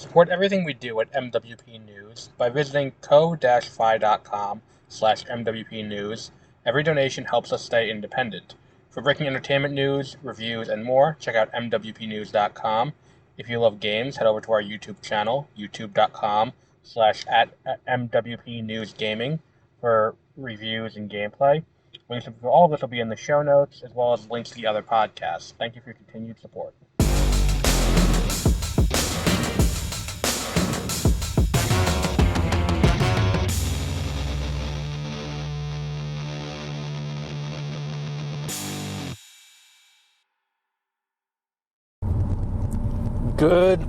Support everything we do at MWP News by visiting ko-fi.com/MWP News. Every donation helps us stay independent. For breaking entertainment news, reviews, and more, check out MWPnews.com. If you love games, head over to our YouTube channel, youtube.com/@MWPNewsGaming for reviews and gameplay. Links for all of this will be in the show notes, as well as links to the other podcasts. Thank you for your continued support. Good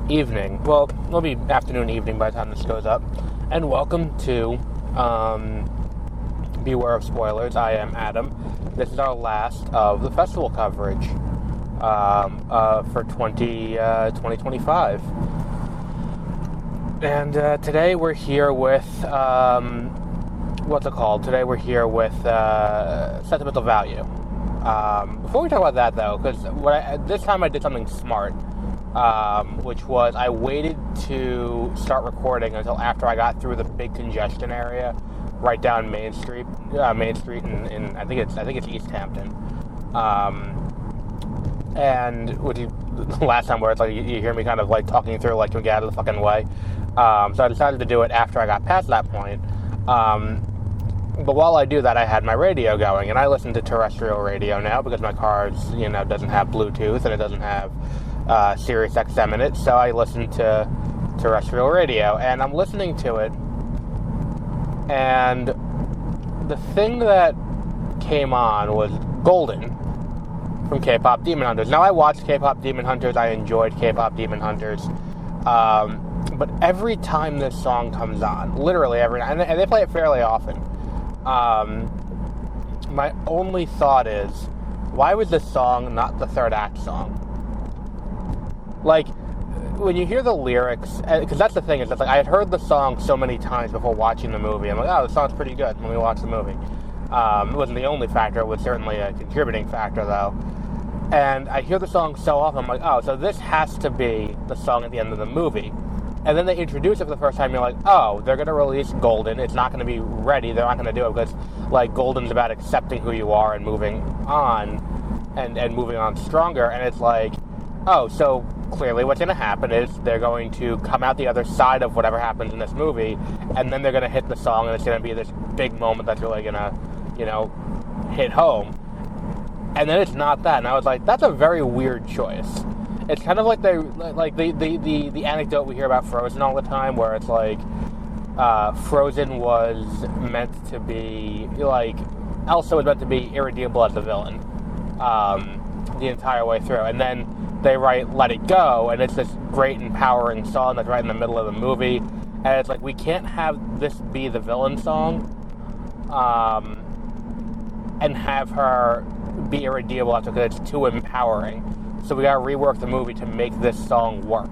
evening. Well, it'll be afternoon, evening by the time this goes up. And welcome to Beware of Spoilers. I am Adam. This is our last of the festival coverage for 2025. And today we're here with, what's it called? Today we're here with Sentimental Value. Before we talk about that, though, because this time I did something smart, which was I waited to start recording until after I got through the big congestion area, right down Main Street in I think it's East Hampton, and last time where it's like you hear me kind of like talking through like, can we get out of the fucking way? So I decided to do it after I got past that point. But while I do that, I had my radio going, and I listen to terrestrial radio now because my car doesn't have Bluetooth and it doesn't have Sirius XM in it, so I listen to terrestrial radio, and I'm listening to it, and the thing that came on was Golden from K-Pop Demon Hunters. Now, I watched K-Pop Demon Hunters, I enjoyed K-Pop Demon Hunters, but every time this song comes on, literally every night, and they play it fairly often, my only thought is, why was this song not the third act song? Like, when you hear the lyrics, because that's the thing, is that like I had heard the song so many times before watching the movie. I'm like, oh, the song's pretty good when we watch the movie. It wasn't the only factor, it was certainly a contributing factor, though. And I hear the song so often, I'm like, oh, so this has to be the song at the end of the movie. And then they introduce it for the first time, you're like, oh, they're going to release Golden, it's not going to be ready, they're not going to do it, because, like, Golden's about accepting who you are and moving on, and moving on stronger, and it's like, oh, so clearly what's going to happen is they're going to come out the other side of whatever happens in this movie, and then they're going to hit the song, and it's going to be this big moment that's really going to, hit home. And then it's not that, and I was like, that's a very weird choice. It's kind of like the anecdote we hear about Frozen all the time, where it's like Frozen was meant to be like Elsa was meant to be irredeemable as the villain the entire way through, and then they write Let It Go, and it's this great empowering song that's right in the middle of the movie, and it's like, we can't have this be the villain song and have her be irredeemable after, because it's too empowering. So we gotta rework the movie to make this song work.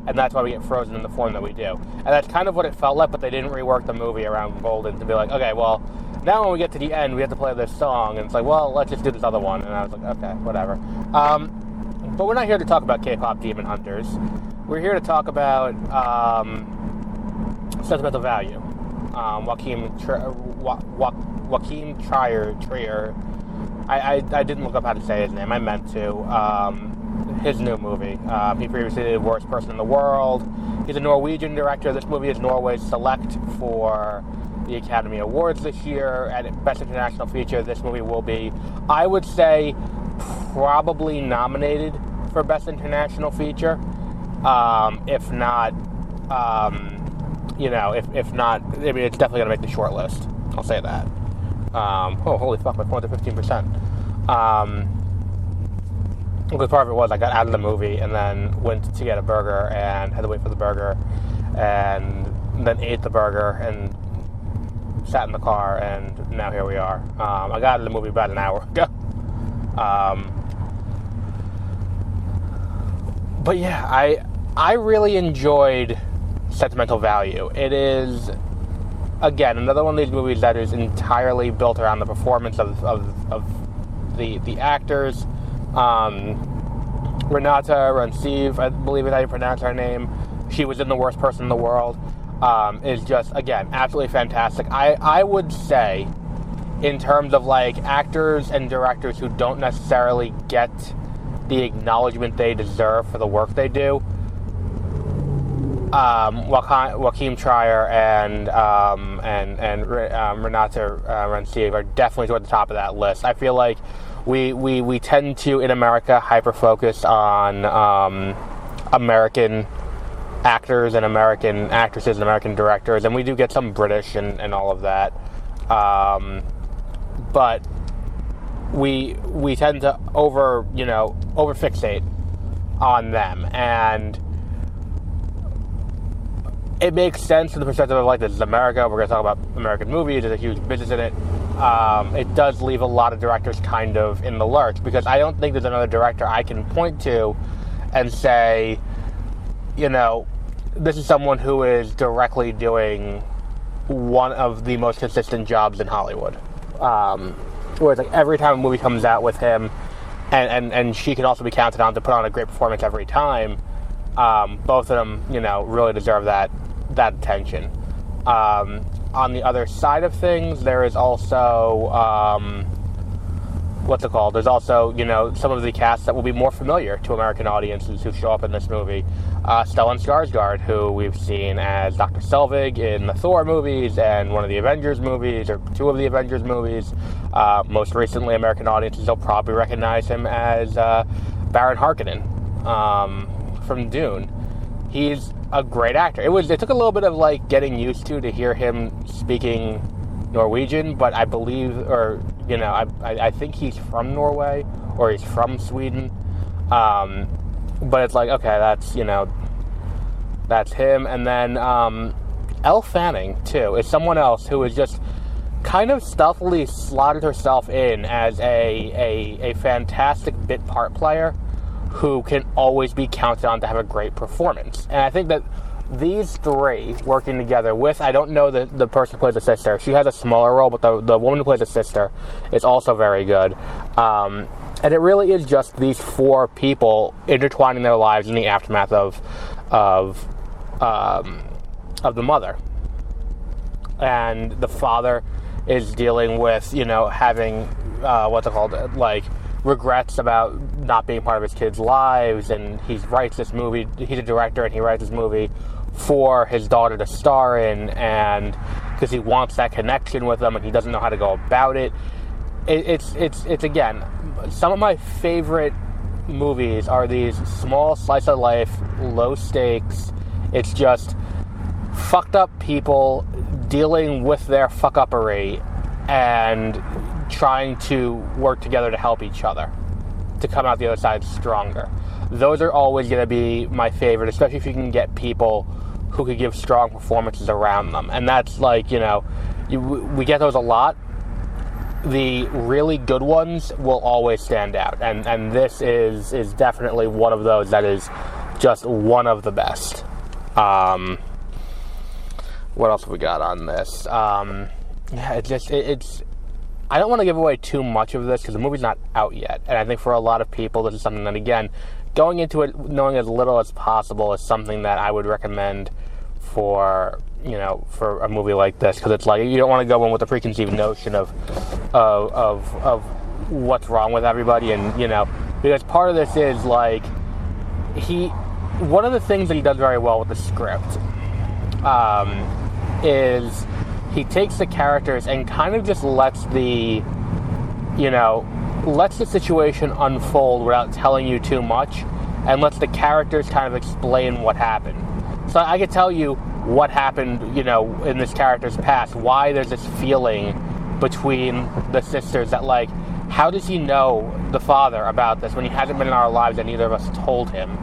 And that's why we get Frozen in the form that we do. And that's kind of what it felt like, but they didn't rework the movie around Golden to be like, okay, well, now when we get to the end, we have to play this song. And it's like, well, let's just do this other one. And I was like, okay, whatever. But we're not here to talk about K-Pop Demon Hunters. We're here to talk about Sentimental Value. Joachim Trier. I didn't look up how to say his name. I meant to. His new movie. He previously did Worst Person in the World. He's a Norwegian director. This movie is Norway's select for the Academy Awards this year. At Best International Feature, this movie will be, I would say, probably nominated for Best International Feature. If not, if not, I mean, it's definitely going to make the short list. I'll say that. Holy fuck, my phone's at 15%. Because part of it was I got out of the movie and then went to get a burger and had to wait for the burger, and then ate the burger and sat in the car, and now here we are. I got out of the movie about an hour ago. But yeah, I really enjoyed Sentimental Value. It is, again, another one of these movies that is entirely built around the performance of the actors. Renate Reinsve, I believe is how you pronounce her name. She was in The Worst Person in the World. Is just, again, absolutely fantastic. I would say, in terms of like actors and directors who don't necessarily get the acknowledgement they deserve for the work they do, Joachim Trier and Renate Reinsve are definitely toward the top of that list. I feel like we tend to, in America, hyper-focus on American actors and American actresses and American directors, and we do get some British and all of that. But we tend to over-fixate on them, and it makes sense from the perspective of, like, this is America, we're going to talk about American movies, there's a huge business in it. It does leave a lot of directors kind of in the lurch, because I don't think there's another director I can point to and say, this is someone who is directly doing one of the most consistent jobs in Hollywood. Whereas, like, every time a movie comes out with him, and she can also be counted on to put on a great performance every time, both of them, really deserve that attention. On the other side of things, there is also, there's also, some of the cast that will be more familiar to American audiences who show up in this movie. Stellan Skarsgard, who we've seen as Dr. Selvig in the Thor movies and one of the Avengers movies, or two of the Avengers movies. Most recently, American audiences will probably recognize him as Baron Harkonnen from Dune. He's a great actor. It took a little bit of, like, getting used to hear him speaking Norwegian, but I believe, I think he's from Norway, or he's from Sweden. But it's like, okay, that's him. And then Elle Fanning, too, is someone else who is just kind of stealthily slotted herself in as a fantastic bit part player who can always be counted on to have a great performance. And I think that these three working together with, I don't know the person who plays the sister. She has a smaller role, but the woman who plays the sister is also very good. And it really is just these four people intertwining their lives in the aftermath of the mother. And the father is dealing with, having, regrets about not being part of his kids' lives, and he writes this movie, he's a director, and he writes this movie for his daughter to star in, and because he wants that connection with them, and he doesn't know how to go about it. It's again, some of my favorite movies are these small slice of life, low stakes, it's just fucked up people dealing with their fuck-uppery and trying to work together to help each other to come out the other side stronger. Those are always going to be my favorite, especially if you can get people who could give strong performances around them. And that's like, we get those a lot. The really good ones will always stand out. And this is definitely one of those that is just one of the best. What else have we got on this? It's I don't want to give away too much of this because the movie's not out yet. And I think for a lot of people, this is something that, again, going into it knowing as little as possible is something that I would recommend for a movie like this, because it's like you don't want to go in with a preconceived notion of what's wrong with everybody, and because part of this is like one of the things that he does very well with the script is he takes the characters and kind of just lets the situation unfold without telling you too much, and lets the characters kind of explain what happened. So I could tell you what happened, in this character's past, why there's this feeling between the sisters that, like, how does he know the father about this when he hasn't been in our lives and neither of us told him?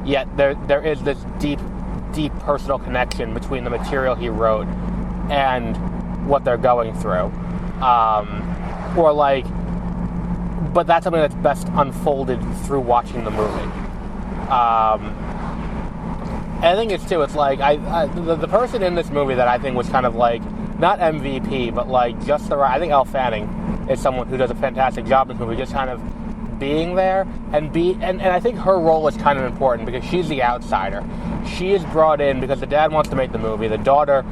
Yet there is this deep personal connection between the material he wrote and what they're going through. But that's something that's best unfolded through watching the movie. And I think it's like, the person in this movie that I think was kind of like, not MVP, but like just the right, I think Elle Fanning is someone who does a fantastic job in this movie, just kind of being there and I think her role is kind of important because she's the outsider. She is brought in because the dad wants to make the movie. The daughter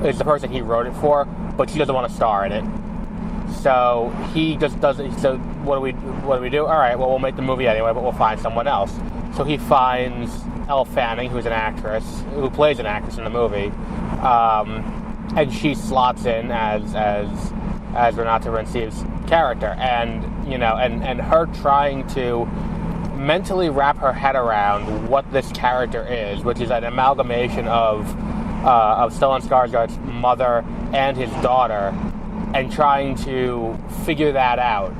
is the person he wrote it for, but she doesn't want to star in it. So he just doesn't. So what do we do? All right, well, we'll make the movie anyway, but we'll find someone else. So he finds Elle Fanning, who plays an actress in the movie, and she slots in as Renate Reinsve's character, and and her trying to mentally wrap her head around what this character is, which is an amalgamation of Stellan Skarsgard's mother and his daughter, and trying to figure that out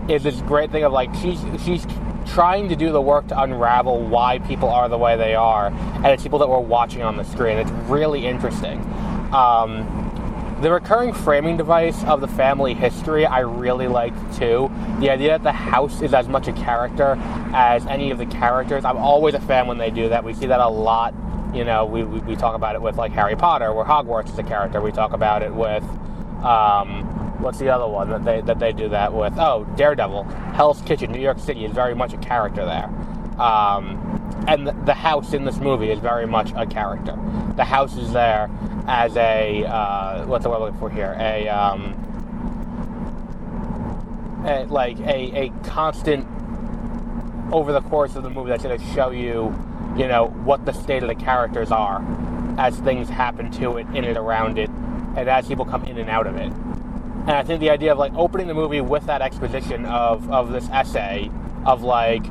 is this great thing of like she's trying to do the work to unravel why people are the way they are, and it's people that we're watching on the screen. It's really interesting. The recurring framing device of the family history I really liked too. The idea that the house is as much a character as any of the characters. I'm always a fan when they do that. We see that a lot. We talk about it with like Harry Potter, where Hogwarts is a character. We talk about it with what's the other one that they do that with? Oh, Daredevil. Hell's Kitchen, New York City is very much a character there. And the house in this movie is very much a character. The house is there as a what's the word I'm looking for here? A constant over the course of the movie that's going to show you, what the state of the characters are as things happen to it, in it, around it, and as people come in and out of it. And I think the idea of like opening the movie with that exposition of this essay of like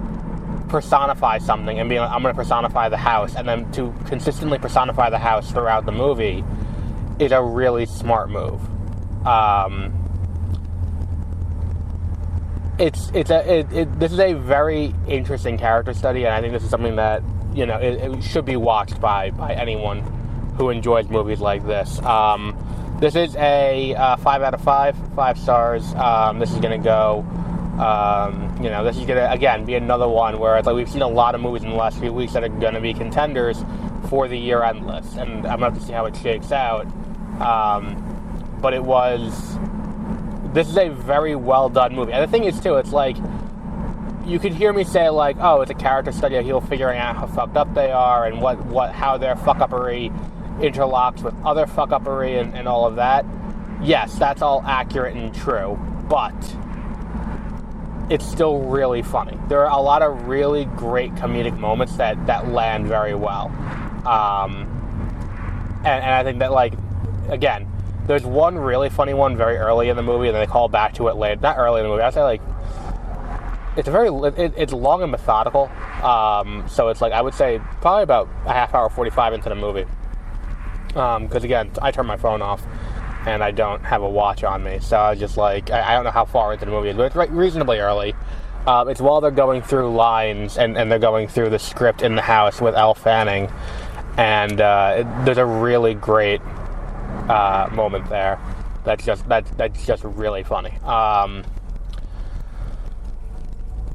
personify something and being like, I'm going to personify the house, and then to consistently personify the house throughout the movie is a really smart move. This is a very interesting character study, and I think this is something that it should be watched by anyone who enjoys movies like this. This is a 5 out of 5 stars. This is going to go. This is going to, again, be another one where it's like we've seen a lot of movies in the last few weeks that are going to be contenders for the year-end list, and I'm going to have to see how it shakes out. But this is a very well-done movie. And the thing is, too, it's like, you could hear me say, like, oh, it's a character study of people figuring out how fucked up they are and how their fuck-uppery interlocks with other fuck-uppery and all of that. Yes, that's all accurate and true, but it's still really funny. There are a lot of really great comedic moments that land very well. And I think that, like, again, there's one really funny one very early in the movie, and then they call back to it later. Not early in the movie, I'd say, like, it's long and methodical. So it's like, I would say probably about a half hour, 45 into the movie. Because again, I turn my phone off and I don't have a watch on me, so I was just like, I don't know how far into the movie it is, but it's reasonably early. It's while they're going through lines and they're going through the script in the house with Elle Fanning, and there's a really great moment there that's just really funny.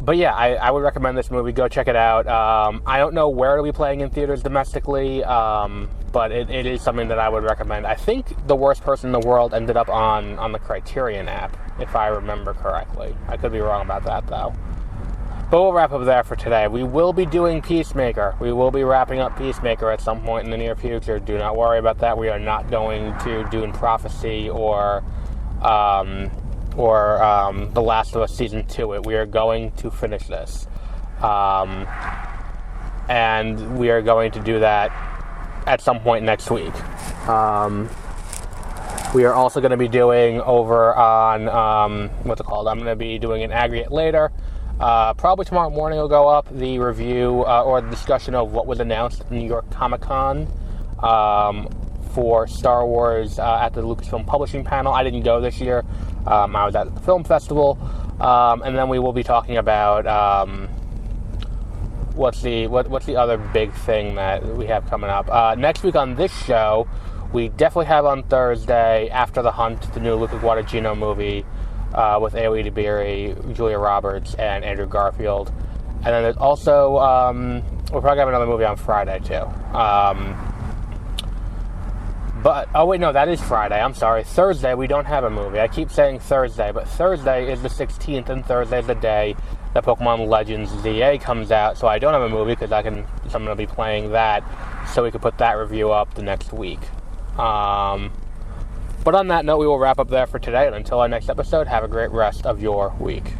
But yeah, I would recommend this movie. Go check it out. I don't know where it'll be playing in theaters domestically, but it is something that I would recommend. I think The Worst Person in the World ended up on the Criterion app, if I remember correctly. I could be wrong about that, though. But we'll wrap up there for today. We will be doing Peacemaker. We will be wrapping up Peacemaker at some point in the near future. Do not worry about that. We are not going to Dune Prophecy or The Last of Us Season 2. We are going to finish this. And we are going to do that at some point next week. We are also going to be doing over on, I'm going to be doing an aggregate later. Probably tomorrow morning will go up the review or the discussion of what was announced at New York Comic Con for Star Wars at the Lucasfilm Publishing panel. I didn't go this year. I was at the film festival. And then we will be talking about what's the other big thing that we have coming up. Next week on this show, we definitely have on Thursday, After the Hunt, the new Luca Guadagnino movie with Aoi Debiri, Julia Roberts, and Andrew Garfield. And then there's also, we'll probably have another movie on Friday, too. That is Friday. I'm sorry. Thursday, we don't have a movie. I keep saying Thursday, but Thursday is the 16th, and Thursday is the day that Pokemon Legends ZA comes out, so I don't have a movie because I'm going to be playing that, so we could put that review up the next week. But on that note, we will wrap up there for today, and until our next episode, have a great rest of your week.